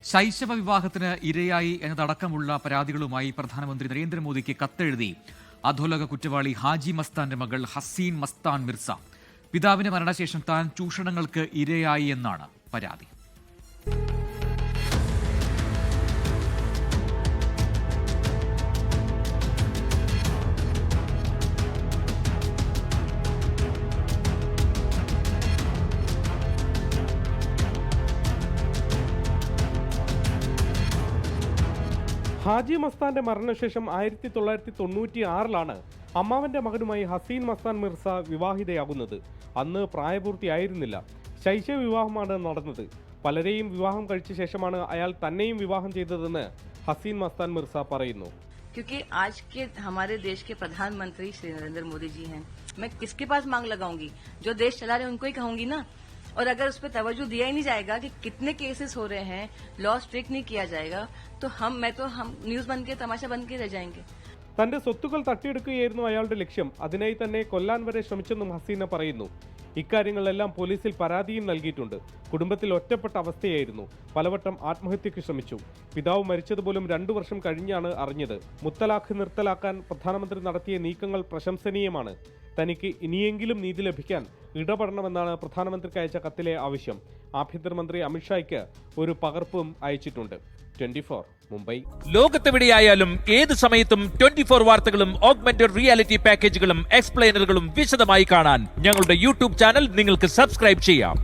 ശൈശവ വിവാഹത്തിന് ഇരയായി എന്നതടക്കമുള്ള പരാതികളുമായി പ്രധാനമന്ത്രി നരേന്ദ്രമോദിക്ക് കത്തെഴുതി അധോലോക കുറ്റവാളി ഹാജി മസ്താന്റെ മകൾ ഹസീൻ മസ്താൻ മിർസ. പിതാവിന്റെ മരണശേഷം താൻ ചൂഷണങ്ങൾക്ക് ഇരയായി എന്നാണ് പരാതി. ഹാജി മസ്താന്റെ മരണശേഷം 1996 അമ്മാവന്റെ മകനുമായി ഹസീൻ മസ്താൻ മിർസ വിവാഹിതയാകുന്നത്. അന്ന് പ്രായപൂർത്തിയായിരുന്നില്ല. ശൈശവ വിവാഹമാണ് നടന്നത്. പലരെയും വിവാഹം കഴിച്ച ശേഷമാണ് അയാൾ തന്നെയും വിവാഹം ചെയ്തതെന്ന് ഹസീൻ മസ്താൻ മിർസ പറയുന്നു. क्योंकि आज के हमारे देश के प्रधानमंत्री श्री नरेंद्र मोदी जी हैं, मैं किसके पास मांग लगाऊंगी? जो देश चला रहे उनको ही कहूंगी ना. और अगर उस पर तवज्जो दिया ही नहीं जाएगा कि कितने केसेस हो रहे हैं, लॉ स्ट्रिक्ट नहीं किया जाएगा, तो हम न्यूज बन के तमाशा बन के रह जाएंगे. തന്റെ സ്വത്തുക്കൾ തട്ടിയെടുക്കുകയായിരുന്നു അയാളുടെ ലക്ഷ്യം. അതിനായി തന്നെ കൊല്ലാൻ വരെ ശ്രമിച്ചെന്നും ഹസീന പറയുന്നു. ഇക്കാര്യങ്ങളെല്ലാം പോലീസിൽ പരാതിയും നൽകിയിട്ടുണ്ട്. കുടുംബത്തിൽ ഒറ്റപ്പെട്ട അവസ്ഥയായിരുന്നു. പലവട്ടം ആത്മഹത്യക്ക് ശ്രമിച്ചു. പിതാവ് മരിച്ചതുപോലും 2 വർഷം കഴിഞ്ഞാണ് അറിഞ്ഞത്. മുത്തലാഖ് നിർത്തലാക്കാൻ പ്രധാനമന്ത്രി നടത്തിയ നീക്കങ്ങൾ പ്രശംസനീയമാണ്. തനിക്ക് ഇനിയെങ്കിലും നീതി ലഭിക്കാൻ ഇടപെടണമെന്നാണ് പ്രധാനമന്ത്രിക്ക് അയച്ച കത്തിലെ ആവശ്യം. ആഭ്യന്തരമന്ത്രി അമിത്ഷായ്ക്ക് ഒരു പകർപ്പും അയച്ചിട്ടുണ്ട്. 24 മുംബൈ. ലോകത്തെവിടെയായാലും ഏത് സമയത്തും 24 വാർത്തകളും ഓഗ്മെന്റഡ് റിയാലിറ്റി പാക്കേജുകളും എക്സ്പ്ലെയിനറുകളും വിശദമായി കാണാൻ ഞങ്ങളുടെ യൂട്യൂബ് ചാനൽ നിങ്ങൾക്ക് സബ്സ്ക്രൈബ് ചെയ്യാം.